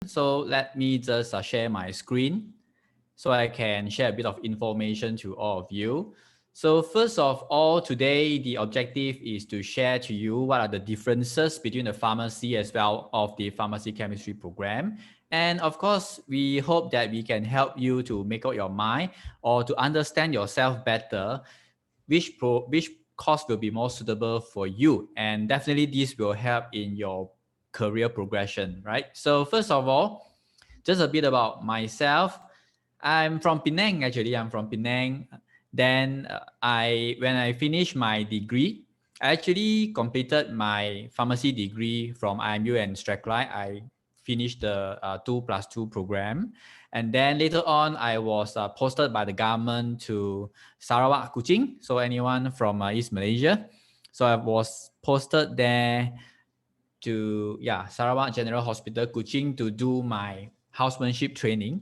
So let me just share my screen so I can share a bit of information to all of you. So first of all, today the objective is to share to you what are the differences between the pharmacy as well of the pharmacy chemistry program. And of course, we hope that we can help you to make up your mind or to understand yourself better, which course will be more suitable for you. And definitely this will help in your career progression, right? So first of all, just a bit about myself. I'm from Penang, actually. I'm from Penang. Then when I finished my degree, I actually completed my pharmacy degree from IMU and Strathclyde. I finished the 2+2 program. And then later on, I was posted by the government to Sarawak, Kuching. So anyone from East Malaysia. So I was posted there to Sarawak General Hospital, Kuching, to do my housemanship training.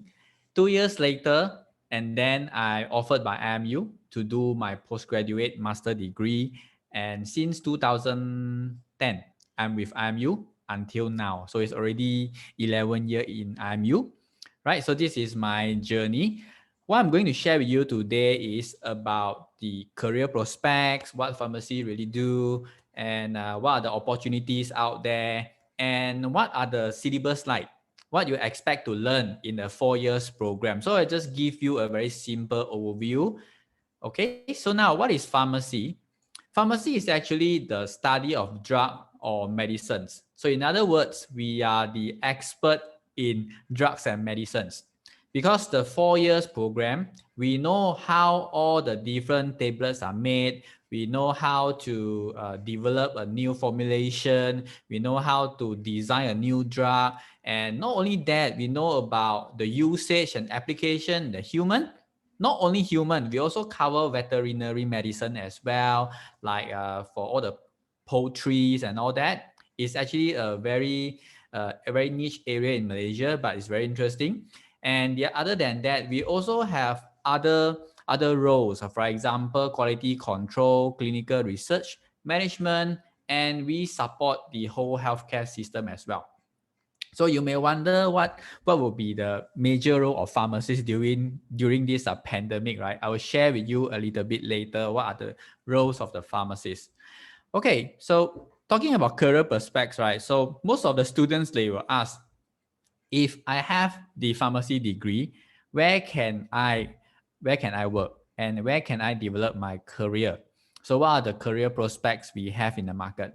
2 years later, and then I offered by IMU to do my postgraduate master degree. And since 2010, I'm with IMU until now. So it's already 11 years in IMU, right? So this is my journey. What I'm going to share with you today is about the career prospects, what pharmacy really do, and what are the opportunities out there, and what are the syllabus like, what you expect to learn in the 4 years program. So I just give you a very simple overview. Okay, so now what is pharmacy? Pharmacy is actually the study of drug or medicines. So in other words, we are the expert in drugs and medicines. Because the 4 years program, we know how all the different tablets are made. We know how to develop a new formulation. We know how to design a new drug. And not only that, we know about the usage and application, the human. Not only human, we also cover veterinary medicine as well, like for all the poultries and all that. It's actually a very niche area in Malaysia, but it's very interesting. And other than that, we also have other roles. For example, quality control, clinical research, management, and we support the whole healthcare system as well. So you may wonder what will be the major role of pharmacists during this pandemic, right? I will share with you a little bit later what are the roles of the pharmacist. Okay, so talking about career prospects, right? So most of the students, they will ask, if I have the pharmacy degree, where can I work and where can I develop my career? So what are the career prospects we have in the market?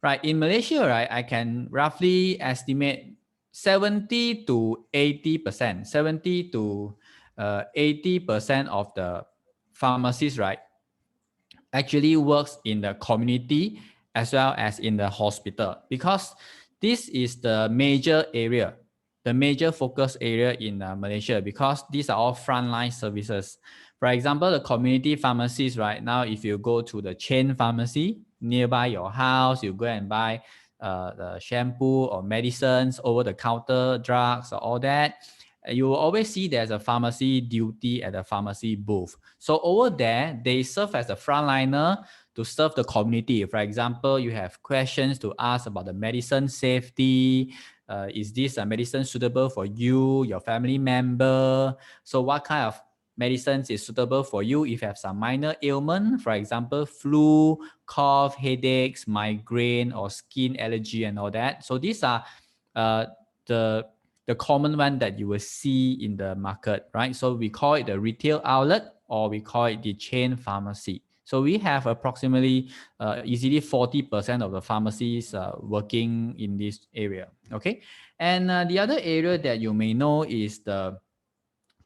Right, in Malaysia, right, I can roughly estimate 70 to 80%, 70 to 80% of the pharmacists, right, actually works in the community as well as in the hospital, because this is the major area, the major focus area in Malaysia, because these are all frontline services. For example, the community pharmacies, right now, if you go to the chain pharmacy nearby your house, you go and buy the shampoo or medicines, over the counter drugs or all that, you will always see there's a pharmacy duty at the pharmacy booth. So over there, they serve as a frontliner to serve the community. For example, you have questions to ask about the medicine safety. Is this a medicine suitable for you, your family member? So what kind of medicines is suitable for you if you have some minor ailment, for example, flu, cough, headaches, migraine, or skin allergy and all that. So these are the common one that you will see in the market, right? So we call it the retail outlet, or we call it the chain pharmacy. So we have approximately easily 40% of the pharmacies working in this area, okay? And the other area that you may know is the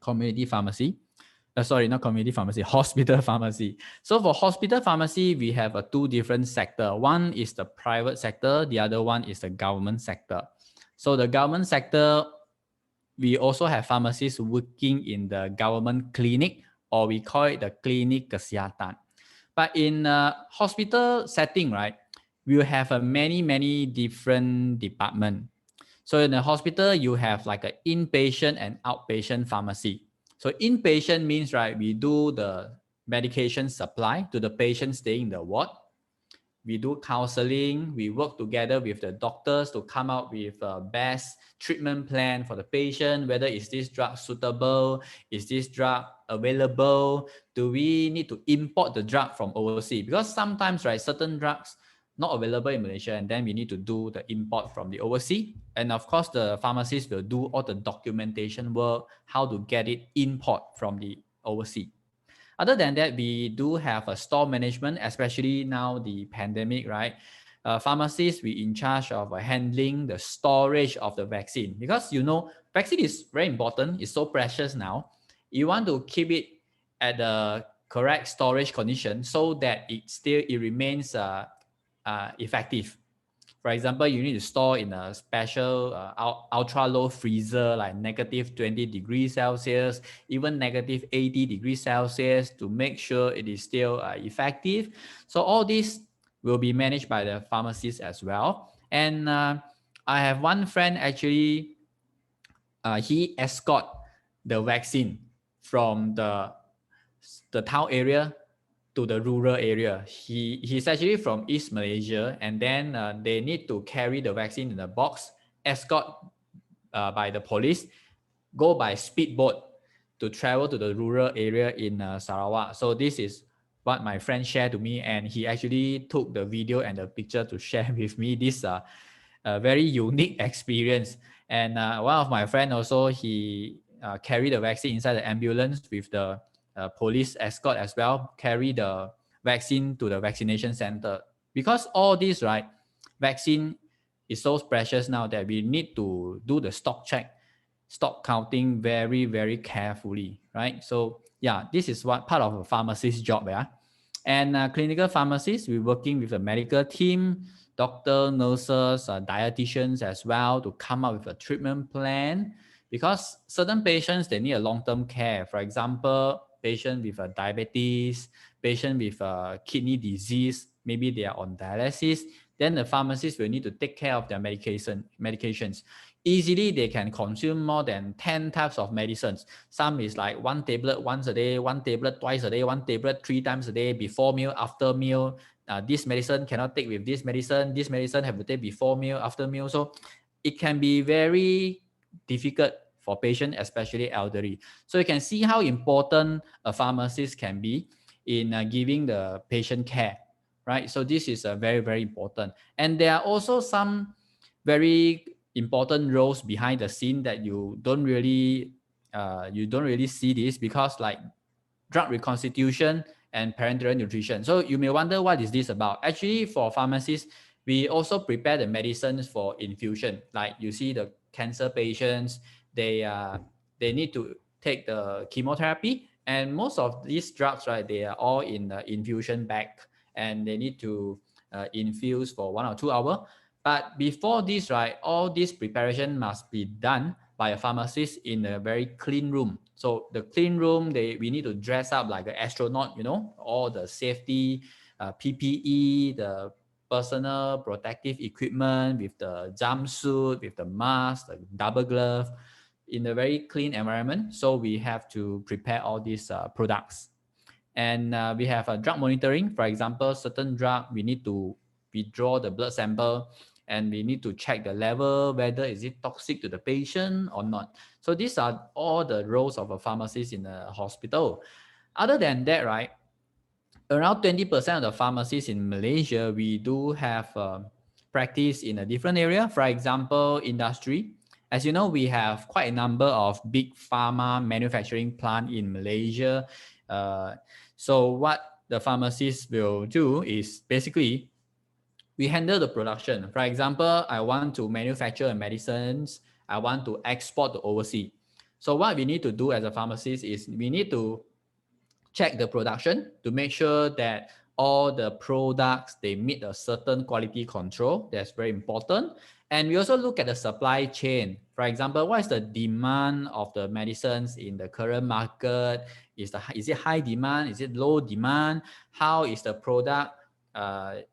community pharmacy. Sorry, not community pharmacy, hospital pharmacy. So for hospital pharmacy, we have two different sectors. One is the private sector, the other one is the government sector. So the government sector, we also have pharmacists working in the government clinic, or we call it the clinic kesihatan. But in a hospital setting, right, we will have many different departments. So in the hospital, you have like an inpatient and outpatient pharmacy. So inpatient means, right, we do the medication supply to the patient staying in the ward. we do counseling, we work together with the doctors to come up with a best treatment plan for the patient, whether is this drug suitable, is this drug available, do we need to import the drug from overseas? Because sometimes, right, certain drugs not available in Malaysia, and then we need to do the import from the overseas. And of course, the pharmacist will do all the documentation work, how to get it import from the overseas. Other than that, we do have a store management, especially now the pandemic, right? Pharmacists, we in charge of handling the storage of the vaccine, because vaccine is very important. It's so precious now. You want to keep it at the correct storage condition so that it remains effective. For example, you need to store in a special ultra low freezer, like -20 degrees Celsius, even -80 degrees Celsius, to make sure it is still effective. So all this will be managed by the pharmacist as well. And I have one friend, actually, he escort the vaccine from the town area to the rural area. He's actually from East Malaysia, and then they need to carry the vaccine in a box, escort by the police, go by speedboat to travel to the rural area in Sarawak. So this is what my friend shared to me, and he actually took the video and the picture to share with me. This a very unique experience. And one of my friend also, he carried the vaccine inside the ambulance with the police escort as well, carry the vaccine to the vaccination center. Because all this, right, vaccine is so precious now that we need to do the stock check, stock counting very, very carefully, right? So yeah, this is what part of a pharmacist's job. Yeah. And clinical pharmacists, we're working with the medical team, doctor, nurses, dietitians as well, to come up with a treatment plan, because certain patients, they need a long-term care. For example, patient with diabetes, patient with kidney disease, maybe they are on dialysis, then the pharmacist will need to take care of their medications. Easily, they can consume more than 10 types of medicines. Some is like one tablet once a day, one tablet twice a day, one tablet 3 times a day, before meal, after meal. This medicine cannot take with this medicine have to take before meal, after meal. So it can be very difficult for patient, especially elderly. So you can see how important a pharmacist can be in giving the patient care, right? So this is very, very important. And there are also some very important roles behind the scene that you don't really see this, because like drug reconstitution and parenteral nutrition. So you may wonder, what is this about? Actually, for pharmacists, we also prepare the medicines for infusion. Like you see the cancer patients, they need to take the chemotherapy, and most of these drugs, right, they are all in the infusion bag, and they need to infuse for 1 or 2 hours. But before this, right, all this preparation must be done by a pharmacist in a very clean room. So the clean room, we need to dress up like an astronaut, all the safety, PPE, the personal protective equipment, with the jumpsuit, with the mask, the double glove, in a very clean environment. So we have to prepare all these products. And we have a drug monitoring. For example, certain drug, we need to withdraw the blood sample, and we need to check the level, whether is it toxic to the patient or not. So these are all the roles of a pharmacist in a hospital. Other than that, right, around 20% of the pharmacists in Malaysia, we do have practice in a different area. For example, industry. As you know, we have quite a number of big pharma manufacturing plant in Malaysia. So what the pharmacists will do is basically we handle the production. For example, I want to manufacture medicines. I want to export to overseas. So what we need to do as a pharmacist is we need to check the production to make sure that all the products, they meet a certain quality control. That's very important. And we also look at the supply chain. For example, what is the demand of the medicines in the current market? Is it high demand? Is it low demand? How is the product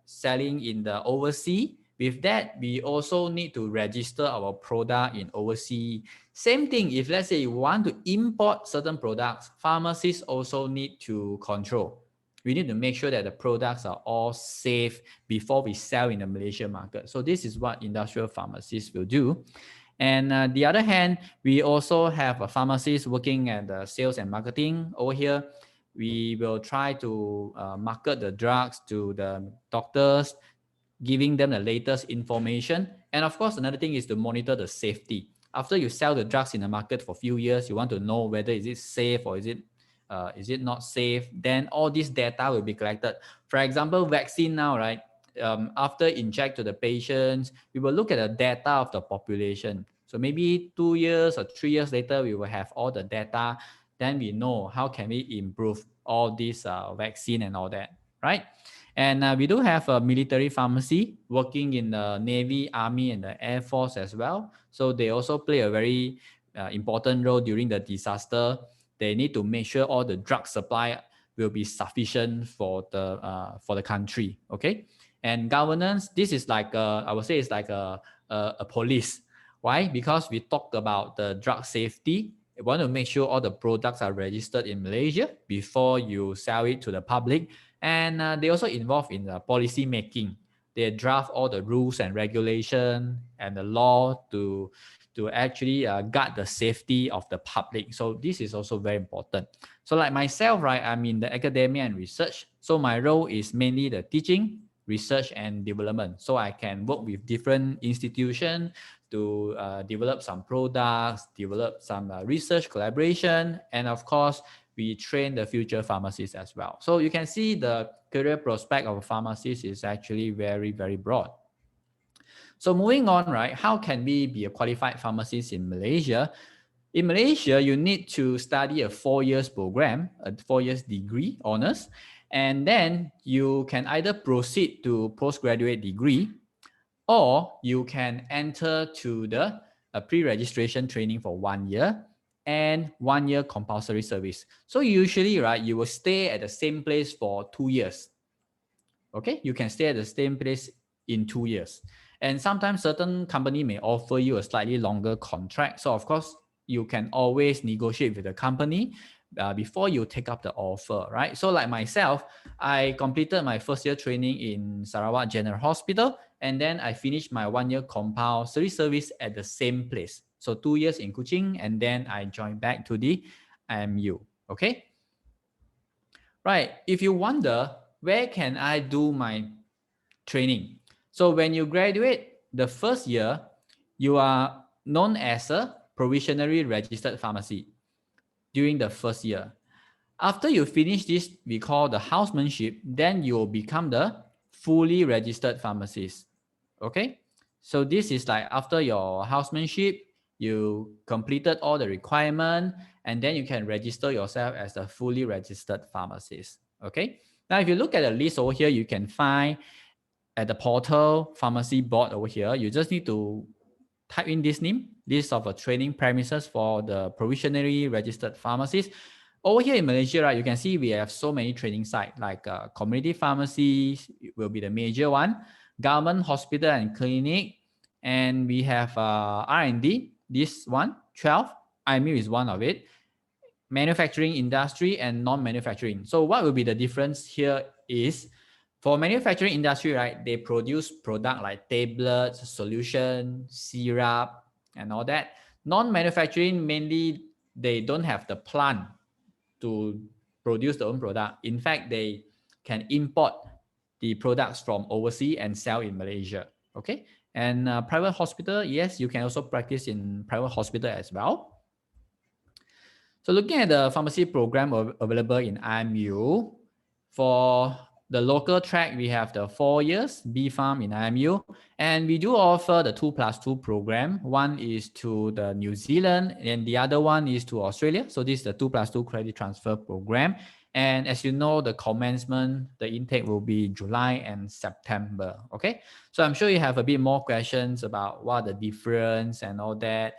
selling in the overseas? With that, we also need to register our product in overseas. Same thing, if let's say you want to import certain products, pharmacists also need to control. we need to make sure that the products are all safe before we sell in the Malaysian market. So this is what industrial pharmacists will do. And the other hand, we also have a pharmacist working at the sales and marketing over here. We will try to market the drugs to the doctors, giving them the latest information. And of course, another thing is to monitor the safety. After you sell the drugs in the market for a few years, you want to know whether is it safe or is it not safe. Then all this data will be collected. For example, vaccine now, right? After inject to the patients, we will look at the data of the population. So maybe 2 years or 3 years later, we will have all the data. Then we know how can we improve all this vaccine and all that, right? And we do have a military pharmacy working in the Navy, Army, and the Air Force as well. So they also play a very important role during the disaster. They need to make sure all the drug supply will be sufficient for the country. Okay, and governance. This is like I would say it's like a police. Why? Because we talked about the drug safety. We want to make sure all the products are registered in Malaysia before you sell it to the public. And they also involved in the policy making. They draft all the rules and regulation and the law to actually guard the safety of the public. So this is also very important. So like myself, right, I'm in the academia and research. So my role is mainly the teaching, research, and development. So I can work with different institutions to develop some products, develop some research collaboration, and of course, we train the future pharmacists as well. So you can see the career prospect of a pharmacist is actually very, very broad. So moving on, right, how can we be a qualified pharmacist in Malaysia? In Malaysia, you need to study a 4 years program, a 4 years degree, honors, and then you can either proceed to postgraduate degree, or you can enter to the pre-registration training for 1 year and 1 year compulsory service. So usually, right, you will stay at the same place for 2 years. Okay, you can stay at the same place in 2 years. And sometimes certain company may offer you a slightly longer contract. So of course, you can always negotiate with the company before you take up the offer, right? So like myself, I completed my first year training in Sarawak General Hospital, and then I finished my 1 year compulsory service at the same place. So 2 years in Kuching, and then I joined back to the IMU, okay? Right, if you wonder, where can I do my training? So when you graduate the first year, you are known as a provisionally registered pharmacy during the first year. After you finish this, we call the housemanship, then you will become the fully registered pharmacist. Okay, so this is like after your housemanship, you completed all the requirement, and then you can register yourself as a fully registered pharmacist. Okay, now if you look at the list over here, you can find at the portal pharmacy board over here, you just need to type in this name, list of training premises for the provisionally registered pharmacist. Over here in Malaysia, right, you can see we have so many training sites, like community pharmacy will be the major one, government hospital and clinic, and we have R&D, this one, 12, IMU is one of it, manufacturing industry and non-manufacturing. So what will be the difference here is, for manufacturing industry, right, they produce product like tablets, solution, syrup, and all that. Non-manufacturing, mainly they don't have the plant to produce their own product. In fact, they can import the products from overseas and sell in Malaysia. Okay, and private hospital, yes, you can also practice in private hospital as well. So looking at the pharmacy program available in IMU, for the local track, we have the 4 years B Pharm in IMU, and we do offer the 2+2 program. One is to the New Zealand, and the other one is to Australia. So this is the 2+2 credit transfer program. And as you know, the commencement, the intake will be July and September. Okay, so I'm sure you have a bit more questions about what the difference and all that.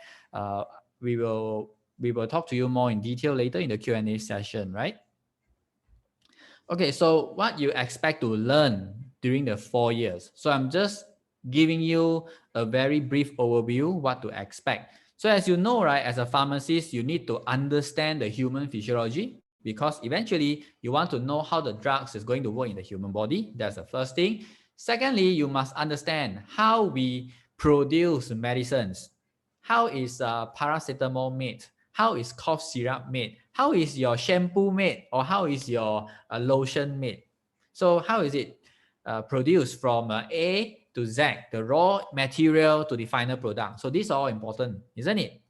We will talk to you more in detail later in the Q&A session, right? Okay, so what you expect to learn during the 4 years. So I'm just giving you a very brief overview what to expect. So as you know, right, as a pharmacist, you need to understand the human physiology. because eventually you want to know how the drugs is going to work in the human body. That's the first thing. Secondly, you must understand how we produce medicines. How is paracetamol made? How is cough syrup made? How is your shampoo made? Or how is your lotion made? So how is it produced from A to Z, the raw material to the final product? So these are all important, isn't it?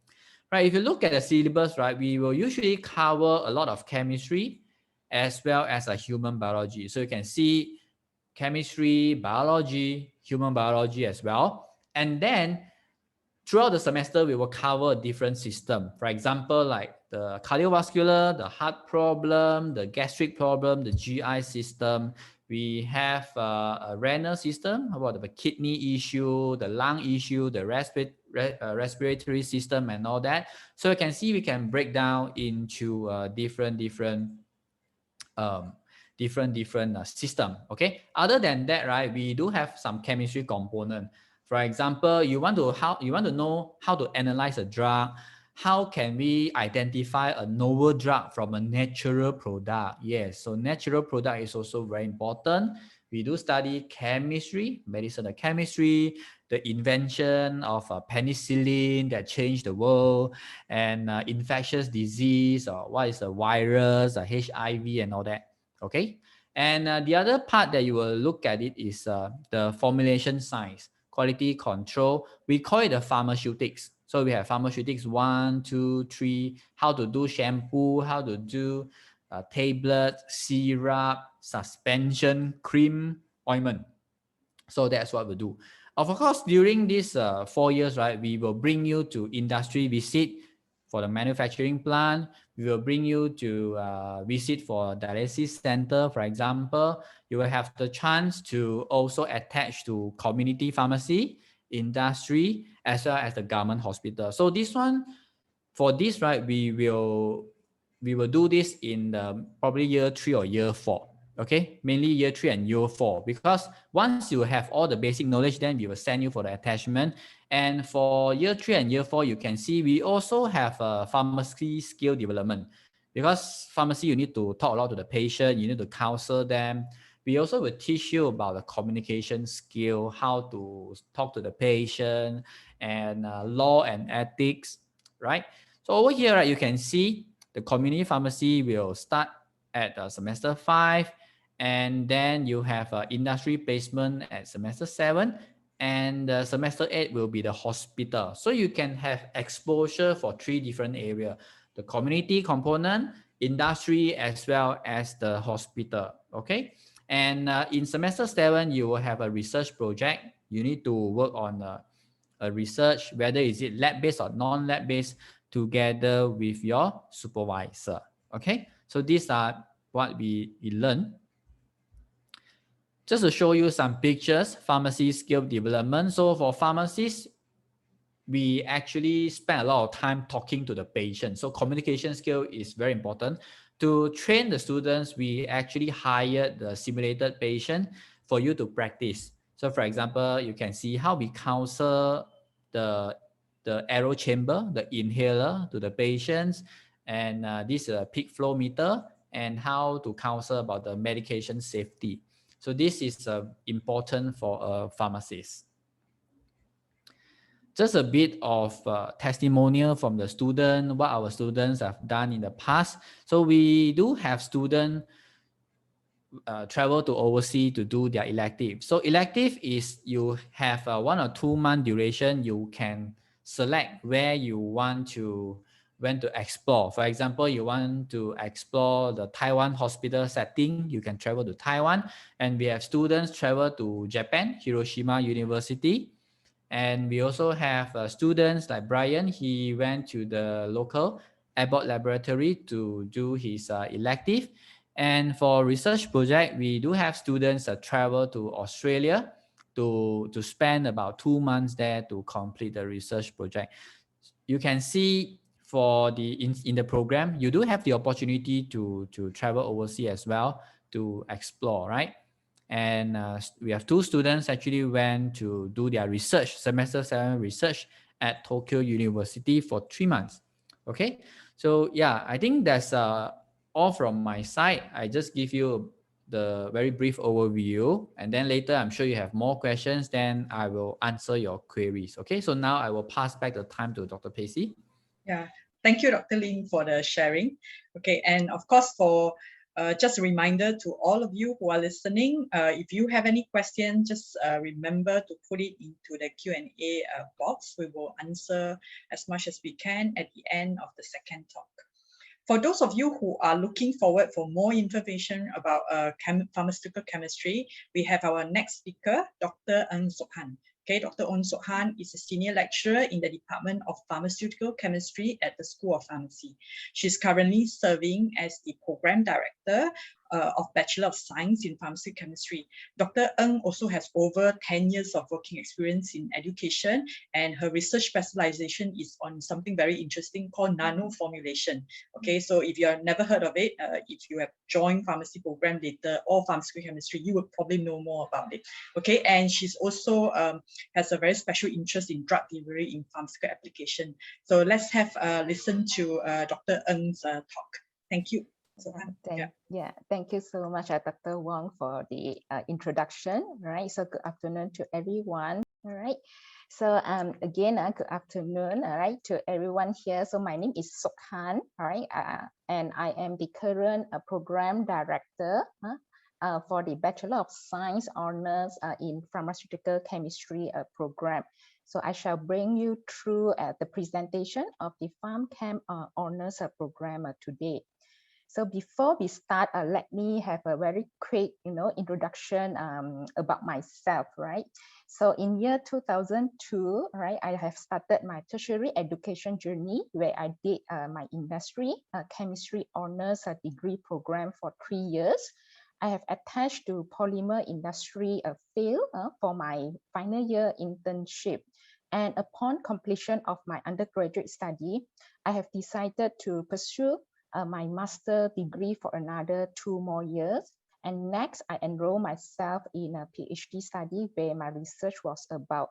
Right, if you look at the syllabus, right, we will usually cover a lot of chemistry as well as a human biology. So you can see chemistry, biology, human biology as well. And then throughout the semester, we will cover a different system. For example, like the cardiovascular, the heart problem, the gastric problem, the GI system. We have a renal system, about the kidney issue, the lung issue, the respiratory system and all that. So you can see we can break down into um, different system. Okay. Other than that, right, we do have some chemistry component. For example, you want to know how to analyze a drug. How can we identify a novel drug from a natural product? Yes, so natural product is also very important. We do study chemistry, medicinal chemistry, the invention of penicillin that changed the world, and infectious disease, or what is a virus, HIV, and all that. Okay, and the other part that you will look at it is the formulation science, quality control. We call it the pharmaceutics. So we have pharmaceutics 1, 2, 3, how to do shampoo, how to do tablet, syrup, suspension, cream, ointment. So that's what we do. Of course, during these 4 years, right, we will bring you to industry visit for the manufacturing plant. We will bring you to visit for dialysis center, for example. You will have the chance to also attach to community pharmacy, industry, as well as the government hospital. So this one, for this, right, we will do this in the probably year 3 or year 4. Okay, mainly year 3 and year 4, because once you have all the basic knowledge, then we will send you for the attachment. And for year 3 and year 4, you can see we also have a pharmacy skill development, because pharmacy, you need to talk a lot to the patient, you need to counsel them. We also will teach you about the communication skill, how to talk to the patient, and law and ethics, right? So over here, right, you can see the community pharmacy will start at semester 5, and then you have industry placement at semester 7, and semester 8 will be the hospital. So you can have exposure for 3 different areas: the community component, industry, as well as the hospital. Okay, and in semester 7, you will have a research project. You need to work on a research, whether is it lab-based or non-lab-based, together with your supervisor. Okay, so these are what we learn. Just to show you some pictures, pharmacy skill development. So for pharmacists, we actually spend a lot of time talking to the patient. So communication skill is very important. To train the students, we actually hired the simulated patient for you to practice. So for example, you can see how we counsel the aero chamber, the inhaler to the patients, and this peak flow meter, and how to counsel about the medication safety. So this is important for a pharmacist. Just a bit of testimonial from the student, what our students have done in the past. So we do have students travel to overseas to do their elective. So elective is you have a 1 or 2 month duration. You can select where you want to explore. For example, you want to explore the Taiwan hospital setting, you can travel to Taiwan. And we have students travel to Japan, Hiroshima University. And we also have students like Brian. He went to the local Abbott laboratory to do his elective. And for research project, we do have students that travel to Australia to spend about 2 months there to complete the research project. You can see for the in the program, you do have the opportunity to travel overseas as well to explore, right? And we have 2 students actually went to do their research, semester 7 research at Tokyo University for 3 months. Okay, so yeah, I think that's all from my side. I just give you the very brief overview, and then later I'm sure you have more questions, then I will answer your queries. Okay, so now I will pass back the time to Dr. Pacey. Yeah, thank you, Dr. Ling, for the sharing. Okay, and of course, for just a reminder to all of you who are listening, if you have any questions, just remember to put it into the Q&A box. We will answer as much as we can at the end of the second talk. For those of you who are looking forward for more information about pharmaceutical chemistry, we have our next speaker, Dr. Sook. Okay, Dr. Sook is a senior lecturer in the Department of Pharmaceutical Chemistry at the School of Pharmacy. She's currently serving as the Program Director of Bachelor of Science in Pharmacy Chemistry. Dr. Ng also has over 10 years of working experience in education, and her research specialization is on something very interesting called nano formulation. Okay, so if you have never heard of it, if you have joined pharmacy program later or pharmaceutical chemistry, you would probably know more about it. Okay, and she's also has a very special interest in drug delivery in pharmaceutical application. So let's have listen to Dr. Ng's talk. Thank you. Thank you so much, Dr. Wong, for the introduction. Right, so good afternoon to everyone. All right, so again, good afternoon. All right, to everyone here. So my name is Sook. All right, and I am the current program director for the Bachelor of Science honors in Pharmaceutical Chemistry program. So I shall bring you through the presentation of the PharmChem honors program today. So before we start, let me have a very quick, introduction about myself, right? So in year 2002, right, I have started my tertiary education journey where I did my industry chemistry honors degree program for 3 years. I have attached to polymer industry field for my final year internship. And upon completion of my undergraduate study, I have decided to pursue my master degree for another 2 more years. And next, I enroll myself in a PhD study where my research was about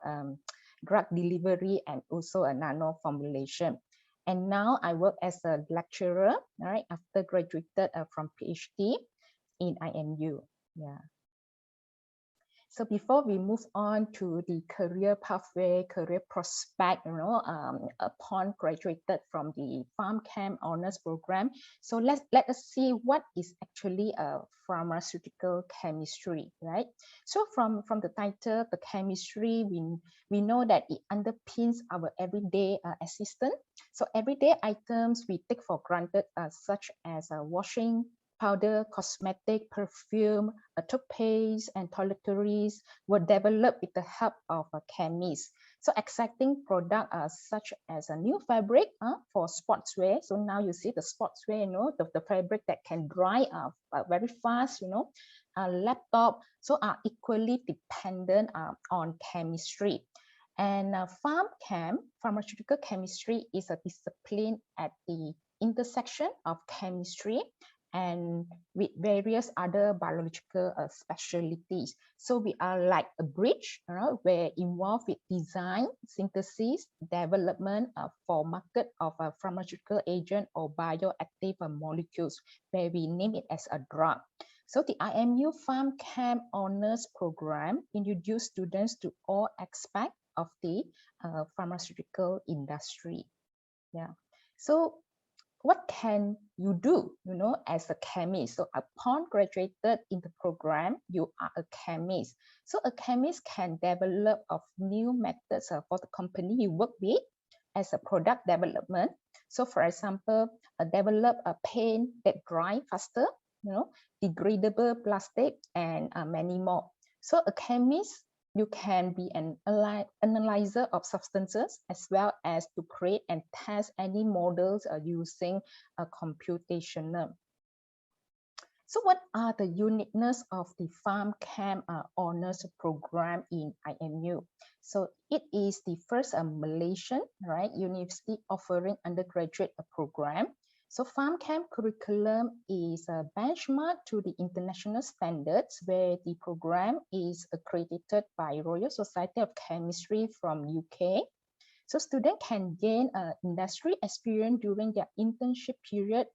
drug delivery and also a nano formulation. And now I work as a lecturer, right, after graduated from PhD in IMU. Yeah. So before we move on to the career pathway, career prospect, upon graduated from the PharmChem honors program, so let us see what is actually a pharmaceutical chemistry, right? So from the title, the chemistry, we know that it underpins our everyday existence. So everyday items we take for granted, such as washing powder, cosmetic, perfume, toothpaste, and toiletries were developed with the help of chemists. So exciting products such as a new fabric for sportswear. So now you see the sportswear, the fabric that can dry very fast, a laptop, so are equally dependent on chemistry. And PharmChem, pharmaceutical chemistry, is a discipline at the intersection of chemistry and with various other biological specialties. So we are like a bridge, where involved with design, synthesis, development for market of a pharmaceutical agent or bioactive molecules, where we name it as a drug. So the IMU PharmChem honors program introduce students to all aspects of the pharmaceutical industry. Yeah. So what can you do, as a chemist? So upon graduated in the program, you are a chemist. So a chemist can develop of new methods for the company you work with as a product development. So for example, develop a paint that dry faster, degradable plastic, and many more. So a chemist, you can be an analyzer of substances as well as to create and test any models using a computational. So what are the uniqueness of the PharmChem honors program in IMU? So it is the first Malaysian, right, university offering undergraduate program. So PharmChem curriculum is a benchmark to the international standards where the program is accredited by Royal Society of Chemistry from UK. So students can gain industry experience during their internship period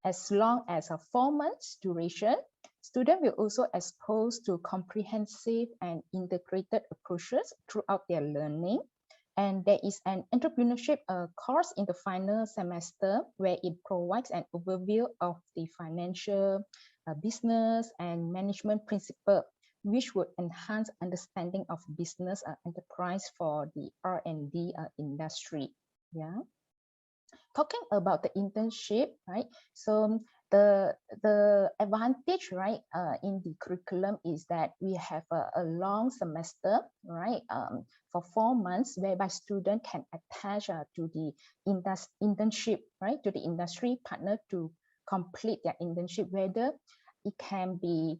as long as a 4 months duration. Students will also exposed to comprehensive and integrated approaches throughout their learning. And there is an entrepreneurship course in the final semester where it provides an overview of the financial, business and management principle, which would enhance understanding of business enterprise for the R&D industry. Yeah. Talking about the internship, right? So the advantage, right, in the curriculum is that we have a long semester, right, for 4 months, whereby student can attach to the internship, right, to the industry partner to complete their internship, whether it can be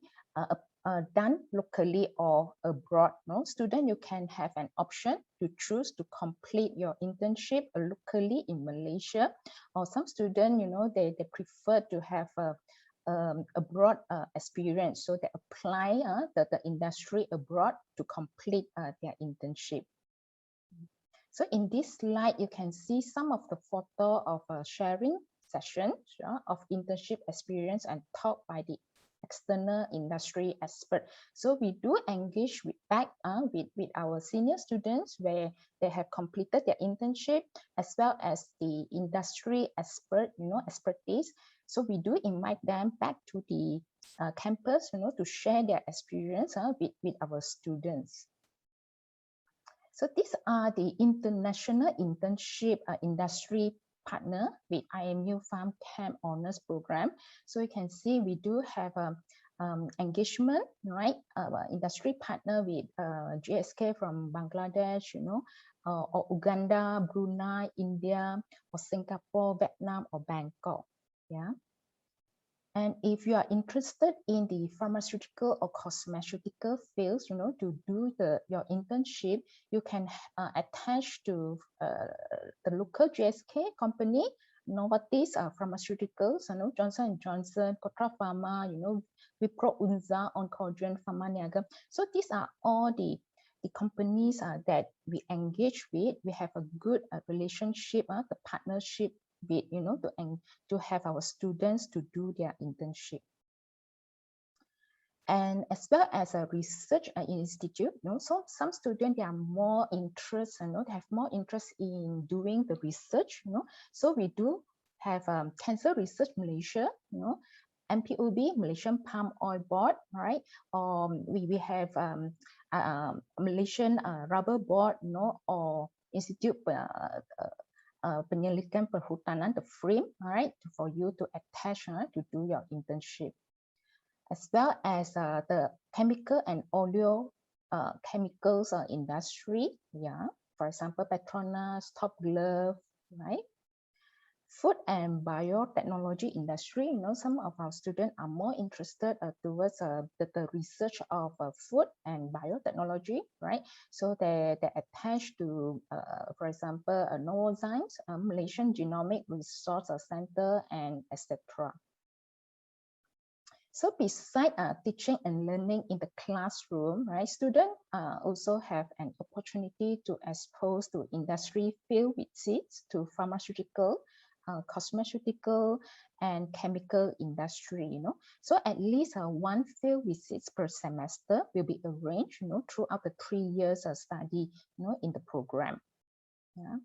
done locally or abroad. No, student, you can have an option to choose to complete your internship locally in Malaysia, or some student, you know, they prefer to have a abroad experience, so they apply the industry abroad to complete their internship. So in this slide, you can see some of the photo of sharing sessions of internship experience and taught by the external industry expert. So we do engage with our senior students where they have completed their internship, as well as the industry expert, you know, expertise. So we do invite them back to the campus, you know, to share their experience with our students. So these are the international internship industry partner with IMU Farm Camp Honors Program. So you can see we do have a engagement, right? Industry partner with GSK from Bangladesh, you know, or Uganda, Brunei, India, or Singapore, Vietnam, or Bangkok. Yeah. And if you are interested in the pharmaceutical or cosmeceutical fields, you know, to do your internship, you can attach to the local GSK company, Novartis Pharmaceuticals, you know, Johnson & Johnson, Kotra Pharma, you know, Wipro Unza, Oncogene, Pharmaniaga. So these are all the companies that we engage with. We have a good relationship, the partnership with, you know, to have our students to do their internship. And as well as a research institute, you know, so some students, they are more interested, you know, they have more interest in doing the research, you know. So we do have Cancer Research Malaysia, you know, MPOB, Malaysian Palm Oil Board, right? We have Malaysian Rubber Board, you know, or Institute Penyelidikan Perhutanan, the frame, right, for you to attach to do your internship, as well as the chemical and oleo chemicals industry. Yeah, for example, Petronas, Top Glove, right? Food and biotechnology industry, you know, some of our students are more interested towards the research of food and biotechnology, right? So they attach to, for example, Novozymes, Malaysian Genomic Resource Center, and etc. So beside teaching and learning in the classroom, right, students also have an opportunity to expose to industry field visits to pharmaceutical, cosmeceutical, and chemical industry, you know. So at least one field visits per semester will be arranged, you know, throughout the 3 years of study, you know, in the program. Yeah.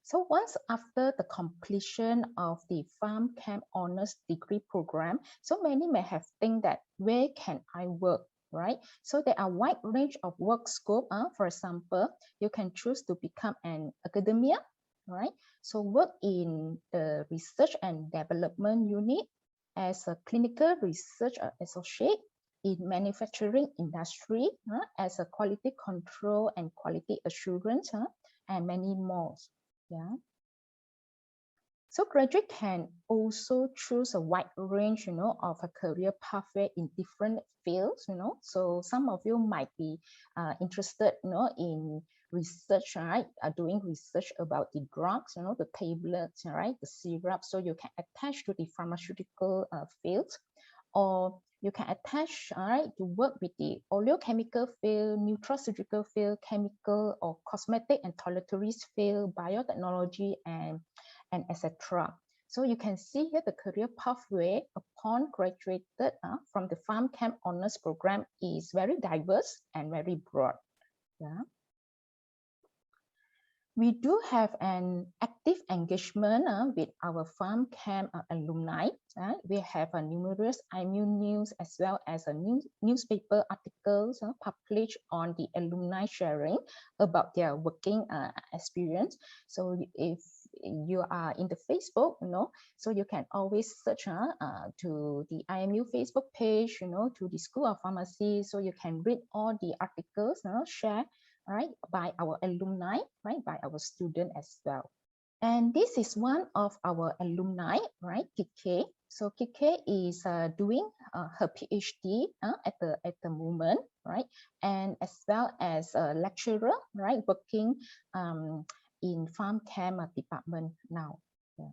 So once after the completion of the Farm Camp Honors Degree Program, so many may have think that where can I work, right? So there are wide range of work scope. For example, you can choose to become an academia, right? So work in the research and development unit as a clinical research associate in manufacturing industry, as a quality control and quality assurance, and many more. Yeah. So graduate can also choose a wide range, you know, of a career pathway in different fields, you know. So some of you might be interested, you know, in research, right? Doing research about the drugs, you know, the tablets, right? The syrup. So you can attach to the pharmaceutical field, or you can attach, right, to work with the oleochemical field, nutraceutical field, chemical or cosmetic and toiletries field, biotechnology, and etc. So you can see here the career pathway upon graduated from the PharmChem Honors Program is very diverse and very broad. Yeah. We do have an active engagement with our PharmChem alumni. We have numerous IMU news as well as newspaper articles published on the alumni sharing about their working experience. So if you are in the Facebook, so you can always search to the IMU Facebook page, to the School of Pharmacy, so you can read all the articles shared by our alumni, by our student as well. And this is one of our alumni, Kike. So Kike is doing her PhD at the moment, and as well as a lecturer, working in PharmChem department now. Yeah.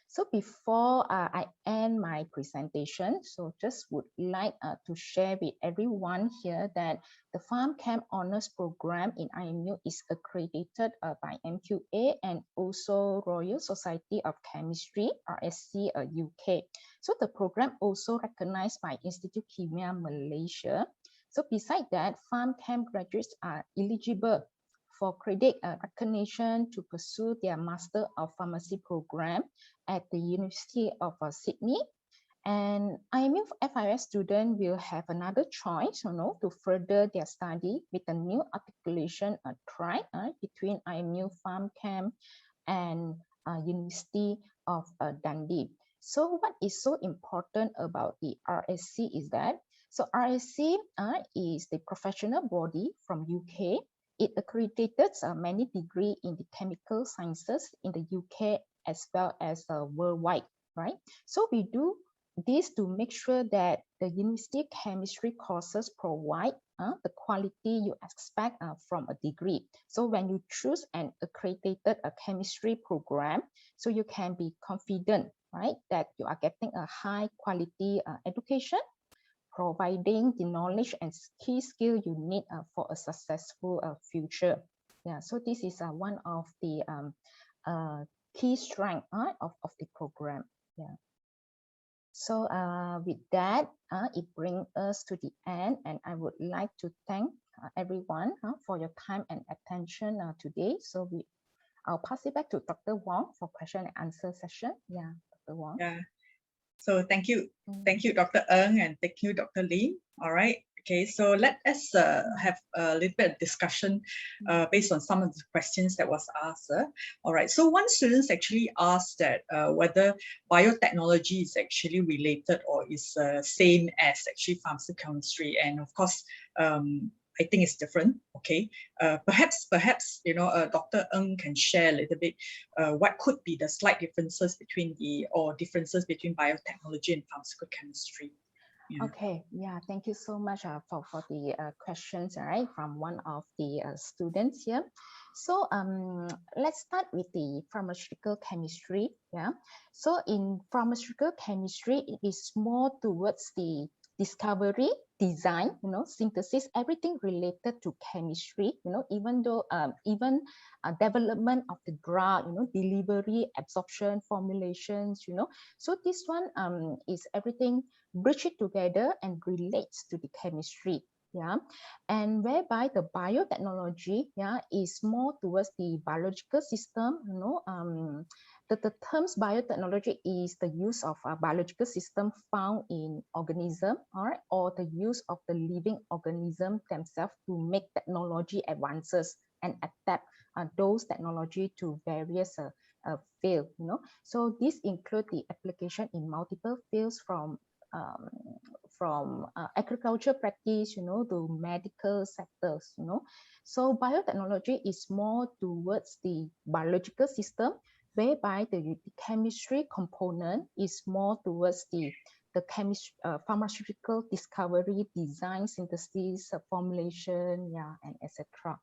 So before I end my presentation, so just would like to share with everyone here that the PharmChem Honors Program in IMU is accredited by MQA and also Royal Society of Chemistry, RSC UK. So the program also recognized by Institute Kimia Malaysia. So besides that, PharmChem graduates are eligible for credit recognition to pursue their Master of Pharmacy program at the University of Sydney. And IMU FIS student will have another choice to further their study with a new articulation track between IMU PharmChem and University of Dundee. So what is so important about the RSC is that, so RSC is the professional body from UK. It accredited many degrees in the chemical sciences in the UK as well as worldwide, So we do this to make sure that the university chemistry courses provide the quality you expect from a degree. So when you choose an accredited chemistry program, so you can be confident, that you are getting a high quality education, providing the knowledge and key skill you need for a successful future. Yeah, so this is one of the key strength of the program. Yeah. So with that, it brings us to the end, and I would like to thank everyone for your time and attention today. So I'll pass it back to Dr. Wong for question and answer session. Yeah, Dr. Wong. Yeah. So thank you, Dr. Ng, and thank you, Dr. Lee. All right. Okay, so let us have a little bit of discussion based on some of the questions that was asked. All right, so one student actually asked that whether biotechnology is actually related or is same as actually pharmaceutical chemistry, and of course, I think it's different. Okay, perhaps Dr. Ng can share a little bit what could be the slight differences between biotechnology and pharmaceutical chemistry. Yeah. Okay, yeah, thank you so much for the questions, from one of the students here. So let's start with the pharmaceutical chemistry. Yeah, so in pharmaceutical chemistry, it is more towards the discovery, design, synthesis, everything related to chemistry, even though development of the drug, delivery, absorption, formulations, so this one is everything bridge it together and relates to the chemistry. Yeah, and whereby the biotechnology, is more towards the biological system. The terms biotechnology is the use of a biological system found in organism, or the use of the living organism themselves to make technology advances and adapt those technology to various fields. So this include the application in multiple fields from agriculture practice, to medical sectors, So biotechnology is more towards the biological system, whereby the chemistry component is more towards the pharmaceutical discovery, design, synthesis, formulation, and etc.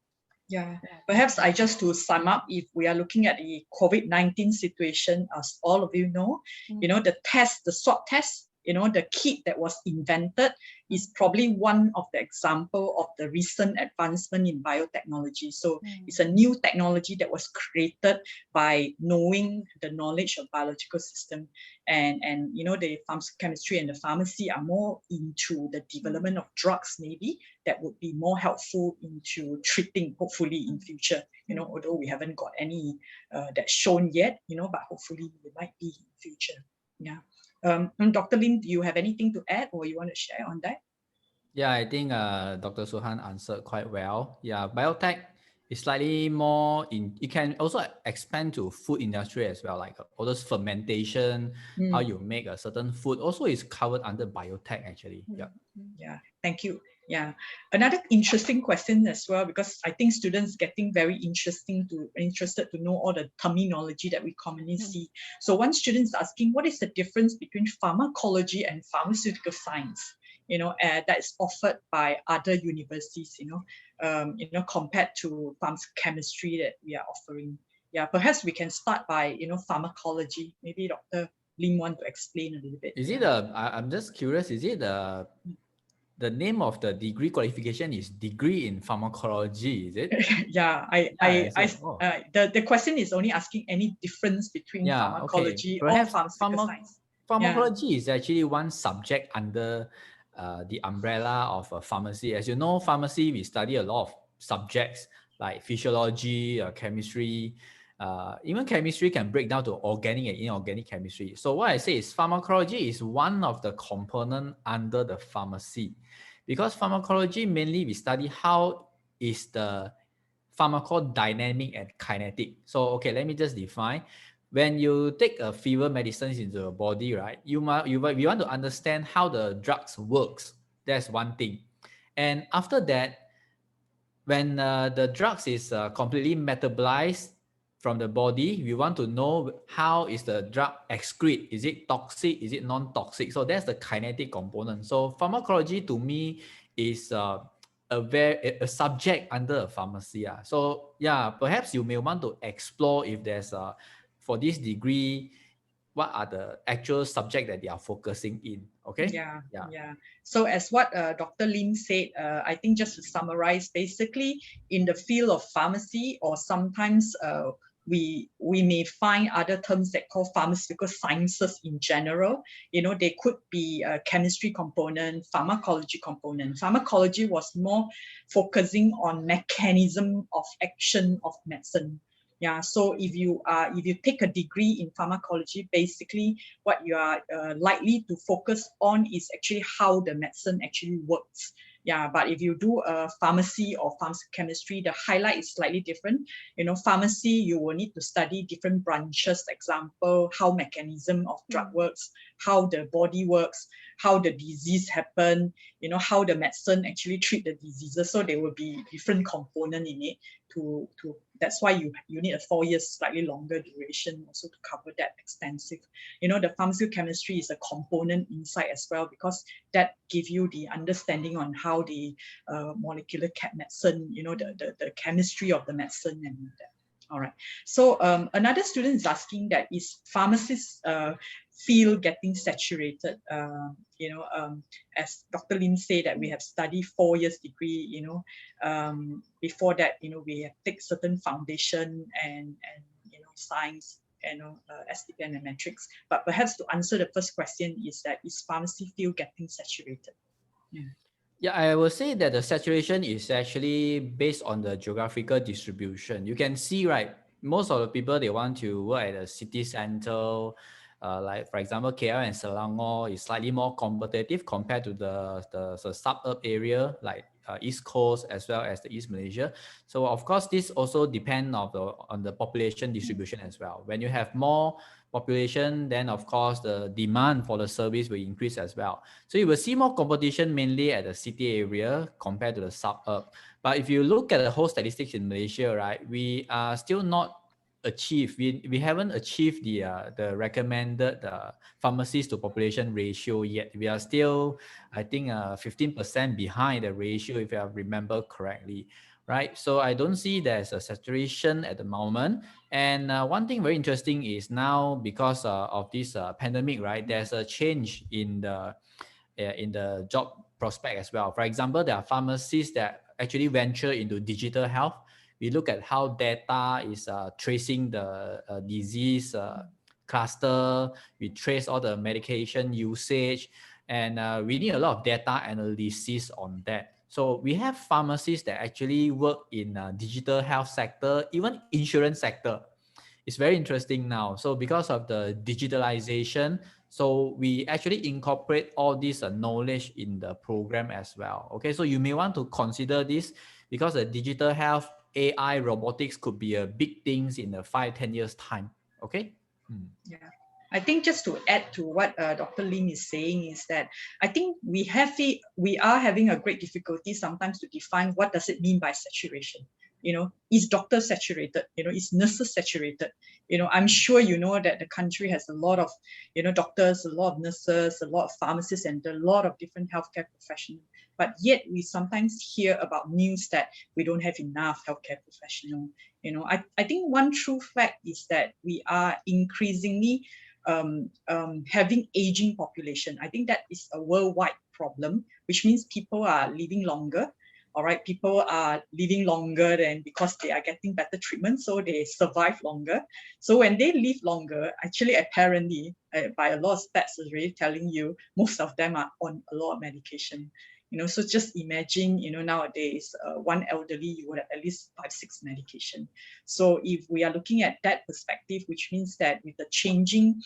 Yeah, perhaps I just to sum up, if we are looking at the COVID-19 situation, as all of you know, the swab test, the kit that was invented is probably one of the example of the recent advancement in biotechnology. So it's a new technology that was created by knowing the knowledge of biological system, and the chemistry and the pharmacy are more into the development of drugs, maybe that would be more helpful into treating, hopefully in future, although we haven't got any that's shown yet, but hopefully it might be in future. Yeah. And Dr. Lim, do you have anything to add or you want to share on that? Yeah, I think Dr. Suhan answered quite well. Yeah, biotech is slightly more in, it can also expand to food industry as well, like all those fermentation, how you make a certain food also is covered under biotech actually. Yeah. Yeah, thank you. Yeah, another interesting question as well, because I think students getting very interested to know all the terminology that we commonly see. So one student is asking, what is the difference between pharmacology and pharmaceutical science? That is offered by other universities, compared to chemistry that we are offering. Yeah, perhaps we can start by, pharmacology. Maybe Dr. Lim want to explain a little bit. Is it I'm just curious, is it the name of the degree qualification is degree in pharmacology, is it? Yeah, the question is only asking any difference between pharmacology or pharmaceutical science. Pharmacology is actually one subject under the umbrella of pharmacy. As you know, pharmacy, we study a lot of subjects like physiology, chemistry, even chemistry can break down to organic and inorganic chemistry. So what I say is pharmacology is one of the component under the pharmacy, because pharmacology mainly we study how is the pharmacodynamic and kinetic. So okay, let me just define. When you take a fever medicines into your body, right, you want to understand how the drugs works. That's one thing. And after that, when the drugs is completely metabolized from the body, we want to know how is the drug excrete. Is it toxic? Is it non-toxic? So that's the kinetic component. So pharmacology to me is a subject under a pharmacy. So yeah, perhaps you may want to explore if there's for this degree, what are the actual subject that they are focusing in. Okay. Yeah. So as what Dr. Lim said, I think just to summarize, basically in the field of pharmacy, or sometimes we may find other terms that call pharmaceutical sciences in general. They could be a chemistry component, pharmacology component. Pharmacology was more focusing on mechanism of action of medicine. Yeah, so if you take a degree in pharmacology, basically what you are likely to focus on is actually how the medicine actually works. Yeah, but if you do a pharmacy or pharmacy chemistry, the highlight is slightly different. Pharmacy, you will need to study different branches, example, how mechanism of drug works, how the body works, how the disease happen, how the medicine actually treat the diseases. So there will be different component in it to that's why you need a 4 years, slightly longer duration also to cover that extensive. The pharmaceutical chemistry is a component inside as well, because that give you the understanding on how the molecular medicine, the chemistry of the medicine and that. All right. So another student is asking that is pharmacists field getting saturated? As Dr. Lim said, that we have studied 4 years degree. Before that, we have take certain foundation and science, STP and metrics. But perhaps to answer the first question is that is pharmacy field getting saturated? Yeah, I will say that the saturation is actually based on the geographical distribution. You can see, right, most of the people, they want to work at the city center, like for example, KL and Selangor is slightly more competitive compared to the suburb area, like East Coast as well as the East Malaysia. So of course, this also depends on the population distribution as well. When you have more population, then of course the demand for the service will increase as well. So you will see more competition mainly at the city area compared to the suburb. But if you look at the whole statistics in Malaysia, right, we are still not achieved. We haven't achieved the recommended pharmacies to population ratio yet. We are still, I think, 15% behind the ratio, if I remember correctly. right? So I don't see there's a saturation at the moment. And one thing very interesting is now because of this pandemic, right? There's a change in the job prospect as well. For example, there are pharmacists that actually venture into digital health. We look at how data is tracing the disease cluster. We trace all the medication usage, and we need a lot of data analysis on that. So we have pharmacists that actually work in digital health sector, even insurance sector. It's very interesting now. So because of the digitalization, so we actually incorporate all this knowledge in the program as well. Okay, so you may want to consider this because the digital health, AI, robotics could be a big things in the 5-10 years time. Okay. Yeah. I think just to add to what Dr. Lim is saying is that I think we are having a great difficulty sometimes to define what does it mean by saturation. Is doctor saturated? Is nurses saturated? I'm sure you know that the country has a lot of, doctors, a lot of nurses, a lot of pharmacists, and a lot of different healthcare professionals. But yet we sometimes hear about news that we don't have enough healthcare professionals. I think one true fact is that we are increasingly having aging population. I think that is a worldwide problem, which means people are living longer. All right, people are living longer than because they are getting better treatment, so they survive longer. So when they live longer, actually, apparently, by a lot of stats is really telling you, most of them are on a lot of medication. So just imagine, nowadays, one elderly, you would have at least 5-6 medication. So if we are looking at that perspective, which means that with the changing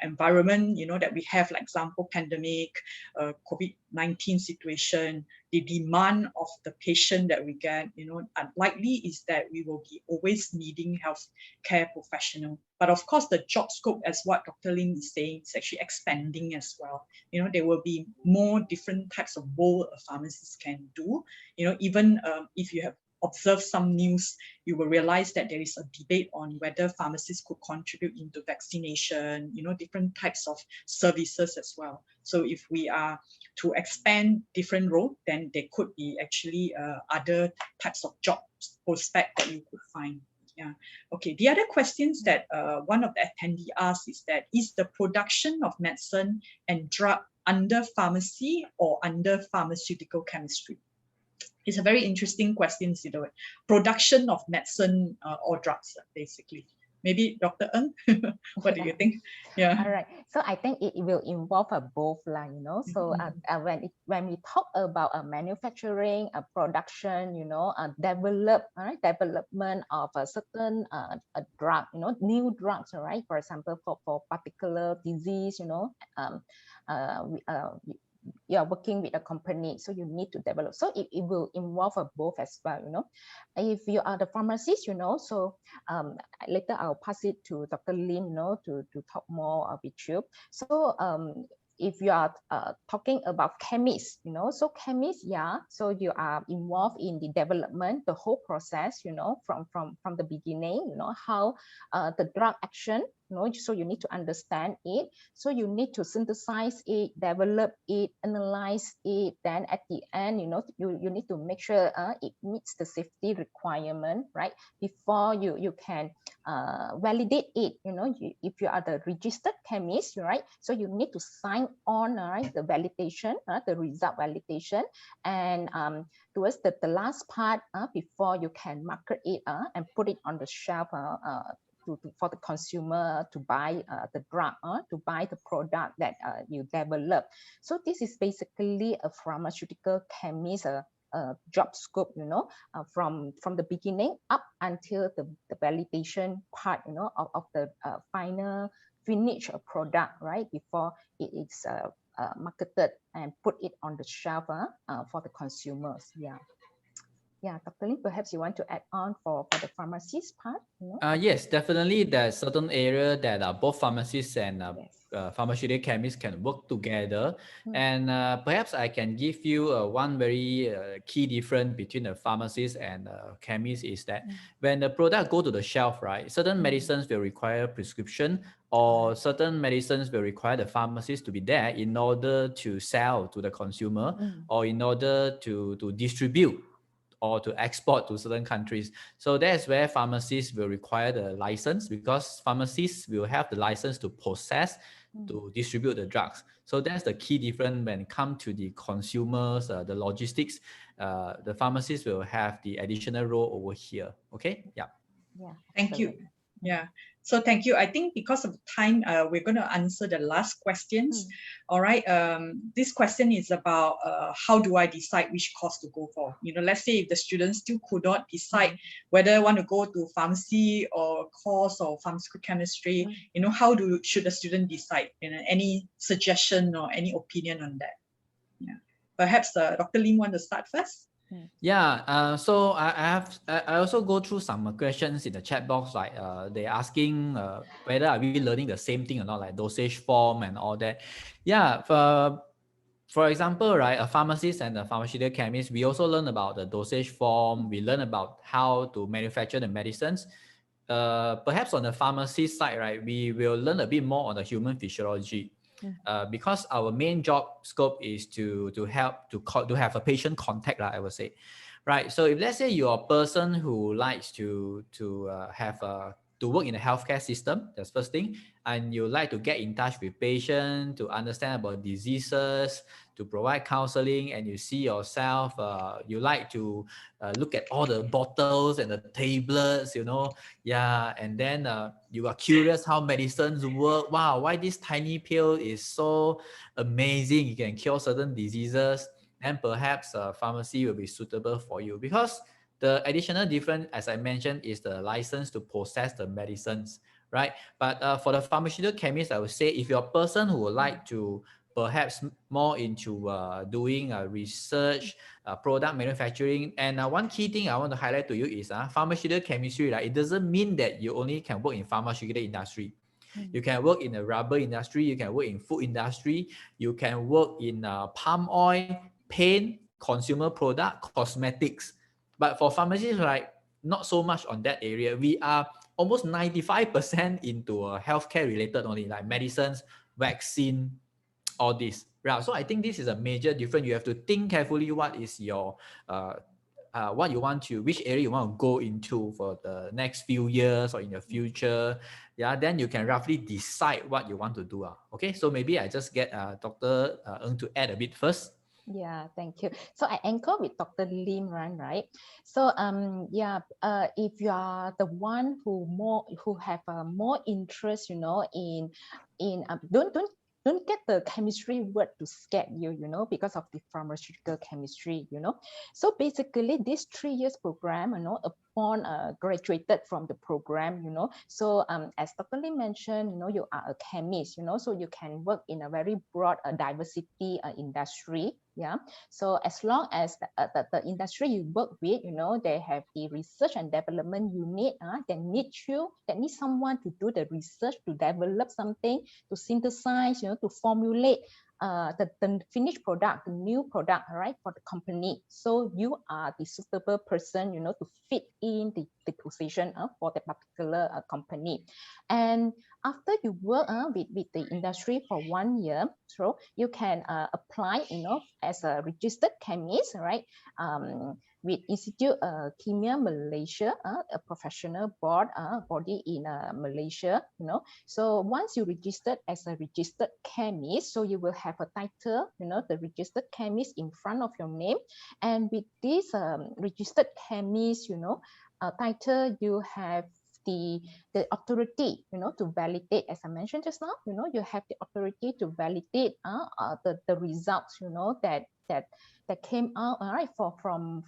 environment, that we have, like example, pandemic, COVID-19 situation, the demand of the patient that we get, unlikely is that we will be always needing healthcare professional. But of course, the job scope, as what Dr. Lim is saying, is actually expanding as well. There will be more different types of role a pharmacist can do. Even if you have observed some news, you will realize that there is a debate on whether pharmacists could contribute into vaccination, different types of services as well. So if we are to expand different roles, then there could be actually other types of job prospect that you could find. Yeah. Okay. The other questions that one of the attendees asked is that, is the production of medicine and drug under pharmacy or under pharmaceutical chemistry? It's a very interesting question, production of medicine or drugs, basically. Maybe Dr. Ng, what do you think? Yeah. All right. So I think it will involve both, So when we talk about manufacturing, production, development of a certain drug, new drugs, right? For example, for particular disease, you are working with a company, so you need to develop. So it will involve both as well, If you are the pharmacist, so later I'll pass it to Dr. Lin, to talk more with you. So if you are talking about chemists, so chemists, so you are involved in the development, the whole process, from the beginning, how the drug action, so you need to understand it. So you need to synthesize it, develop it, analyze it. Then at the end, you need to make sure it meets the safety requirement, right? Before you can validate it, if you are the registered chemist, right? So you need to sign on, right, the validation, the result validation, and towards the last part, before you can market it and put it on the shelf for the consumer to buy the drug, to buy the product that you develop. So this is basically a pharmaceutical chemist job scope, from the beginning up until the validation part, of the final finished product, right, before it is marketed and put it on the shelf for the consumers. Yeah, Dr. Lin, perhaps you want to add on for the pharmacist part? Yes, definitely. There's certain area that both pharmacists and pharmaceutical chemists can work together. And perhaps I can give you one very key difference between the pharmacist and chemist is that when the product go to the shelf, right, certain medicines will require prescription, or certain medicines will require the pharmacist to be there in order to sell to the consumer or in order to distribute or to export to certain countries. So that's where pharmacists will require the license, because pharmacists will have the license to process, to distribute the drugs. So that's the key difference when it comes to the consumers, the logistics. The pharmacists will have the additional role over here. Okay, yeah. Yeah. Thank you. Absolutely. Yeah. So thank you. I think because of time, we're going to answer the last questions. All right. This question is about how do I decide which course to go for? You know, let's say if the students still could not decide whether want to go to pharmacy or course or pharmaceutical chemistry, you know, how should the student decide? You know, any suggestion or any opinion on that? Yeah. Perhaps Dr. Lim want to start first? Yeah, so I also go through some questions in the chat box, like they're asking whether are we learning the same thing or not, like dosage form and all that. Yeah, for example, right, a pharmacist and a pharmaceutical chemist, we also learn about the dosage form. We learn about how to manufacture the medicines. Perhaps on the pharmacy side, right, we will learn a bit more on the human physiology. Because our main job scope is to help to have a patient contact, I would say, right? So if let's say you're a person who likes to have a to work in the healthcare system, that's first thing, and you like to get in touch with patients to understand about diseases, to provide counseling, and you see yourself, you like to look at all the bottles and the tablets, you know, yeah, and then you are curious how medicines work. Wow, why this tiny pill is so amazing, it can cure certain diseases, and perhaps pharmacy will be suitable for you, because the additional difference, as I mentioned, is the license to process the medicines, right? But for the pharmaceutical chemist, I would say if you're a person who would like to perhaps more into doing research, product manufacturing, and one key thing I want to highlight to you is pharmaceutical chemistry, right? It doesn't mean that you only can work in pharmaceutical industry. You can work in the rubber industry, you can work in food industry, you can work in palm oil, paint, consumer product, cosmetics. But for pharmacists, right, not so much on that area. We are almost 95% into healthcare related only, like medicines, vaccine, all this. Right. So I think this is a major difference. You have to think carefully what is your what you want to, which area you want to go into for the next few years or in the future. Yeah, then you can roughly decide what you want to do. Okay, so maybe I just get Dr. Ng to add a bit first. Yeah, thank you. So I anchor with Dr. Lim, right? So yeah, if you are the one who have more interest, you know, in don't get the chemistry word to scare you, you know, because of the pharmaceutical chemistry, you know. So basically, this 3 years program, you know, upon graduated from the program, you know, so as Dr. Lim mentioned, you know, you are a chemist, you know, so you can work in a very broad diversity industry. Yeah, so as long as the industry you work with, you know, they have the research and development unit that needs someone to do the research, to develop something, to synthesize, you know, to formulate the finished product, the new product, right, for the company. So you are the suitable person, you know, to fit in the position for the particular company. And after you work with the industry for 1 year, so you can apply, you know, as a registered chemist, right? With Institute Kimia Malaysia, a professional body in Malaysia, you know. So once you registered as a registered chemist, so you will have a title, you know, the registered chemist in front of your name. And with this registered chemist, you know, title, you have the authority, you know, to validate, as I mentioned just now, you know, you have the authority to validate the results, you know, that came out, right, from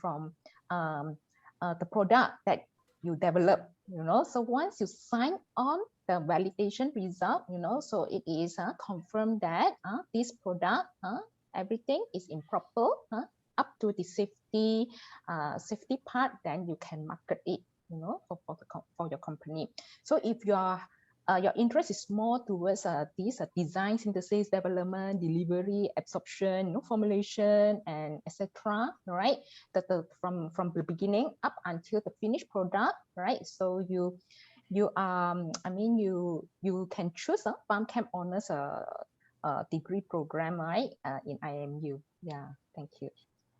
the product that you develop, you know. So once you sign on the validation result, you know, so it is confirmed that this product, everything is in proper up to the safety part, then you can market it, you know, for your company. So if you are your interest is more towards these design, synthesis, development, delivery, absorption, you know, formulation, and etc. Right? From the beginning up until the finished product, right? So you I mean you can choose a PharmChem honors degree program, right? In IMU. Yeah. Thank you.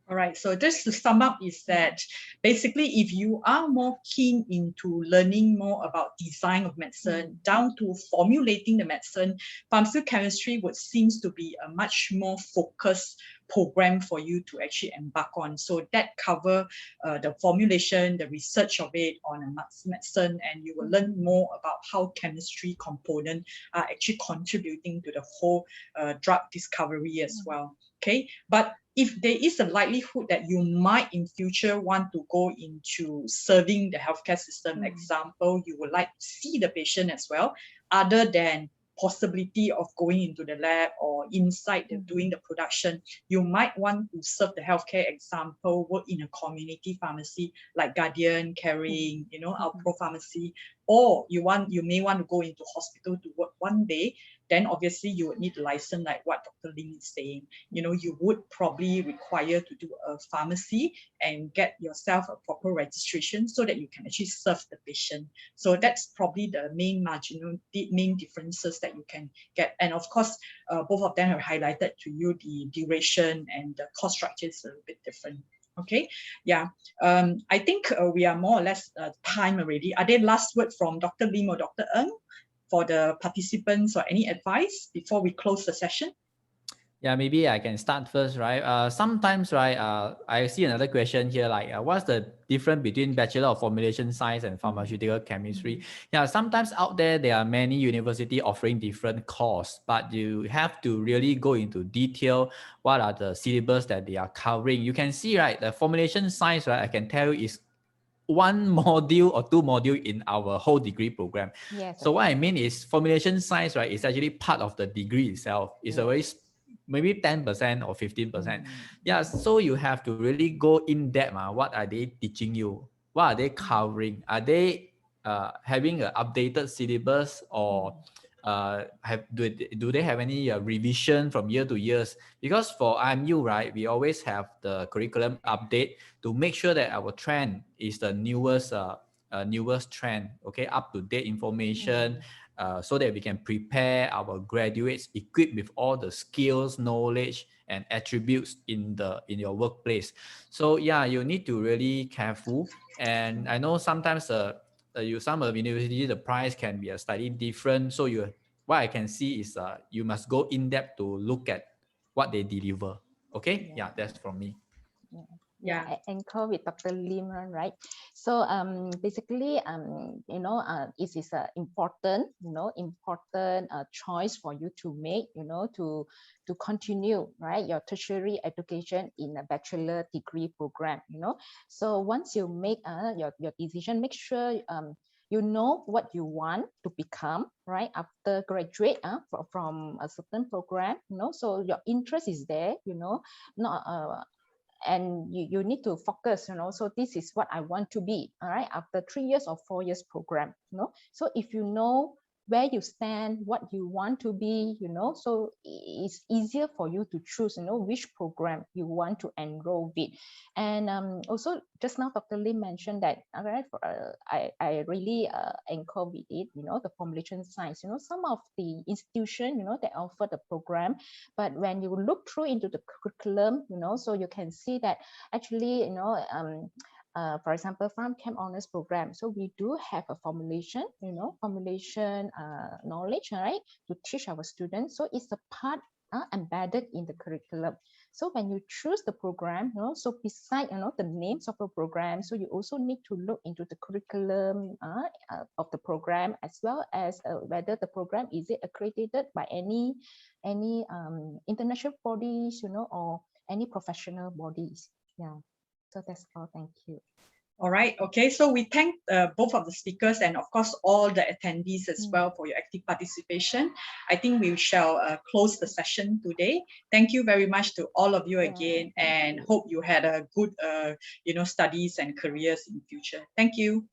All right, so just to sum up is that basically if you are more keen into learning more about design of medicine down to formulating the medicine, pharmaceutical chemistry would seems to be a much more focused program for you to actually embark on. So that cover the formulation, the research of it on a medicine, and you will learn more about how chemistry component are actually contributing to the whole drug discovery as well. Okay, but if there is a likelihood that you might in future want to go into serving the healthcare system, example, you would like to see the patient as well, other than possibility of going into the lab or inside doing the production, you might want to serve the healthcare, example, work in a community pharmacy like Guardian, Caring, you know, our Pro Pharmacy, or you may want to go into hospital to work one day. Then obviously you would need a license, like what Dr. Ling is saying. You know, you would probably require to do a pharmacy and get yourself a proper registration so that you can actually serve the patient. So that's probably the main main differences that you can get. And of course, both of them have highlighted to you the duration and the cost structure is a little bit different. Okay, yeah. I think we are more or less time already. Are there last word from Dr. Lim or Dr. Ng for the participants, or any advice before we close the session? Yeah, maybe I can start first, right? Sometimes, right, I see another question here, like, what's the difference between Bachelor of Formulation Science and Pharmaceutical Chemistry? Yeah, sometimes out there are many universities offering different courses, but you have to really go into detail what are the syllabus that they are covering. You can see, right, the Formulation Science, right, I can tell you is one module or two modules in our whole degree program. Yes. So what I mean is formulation science, right, is actually part of the degree itself. It's a very maybe 10% or 15%. Yeah, so you have to really go in depth. What are they teaching you? What are they covering? Are they having an updated syllabus, or do they have any revision from year to years? Because for IMU, right, we always have the curriculum update to make sure that our trend is the newest trend, okay, up to date information, so that we can prepare our graduates equipped with all the skills, knowledge, and attributes in your workplace. So yeah, you need to really careful. And I know sometimes some of university, the price can be slightly different. So what I can see is you must go in depth to look at what they deliver. Okay, yeah, that's from me. Yeah, I anchor with Dr. Lim, right? So basically, it is an important, important choice for you to make, to continue, right, your tertiary education in a bachelor degree program, So once you make your decision, make sure you know what you want to become, right, after graduate from a certain program, so your interest is there, not and you need to focus, so this is what I want to be, all right, after 3 years or 4 years program, so if you know where you stand, what you want to be, so it's easier for you to choose, which program you want to enroll with. And also just now Dr. Lim mentioned that, all right, I really anchor with it, the formulation science, some of the institution, they offer the program, but when you look through into the curriculum, so you can see that actually, for example, PharmChem Honors Program. So we do have a formulation, formulation knowledge, right, to teach our students. So it's a part embedded in the curriculum. So when you choose the program, so beside, the names of the program, so you also need to look into the curriculum of the program, as well as whether the program is it accredited by any international bodies, or any professional bodies. Yeah. So that's all. Thank you. All right. Okay. So we thank both of the speakers and of course all the attendees as well for your active participation. I think we shall close the session today. Thank you very much to all of you again, and hope you had a good, studies and careers in future. Thank you.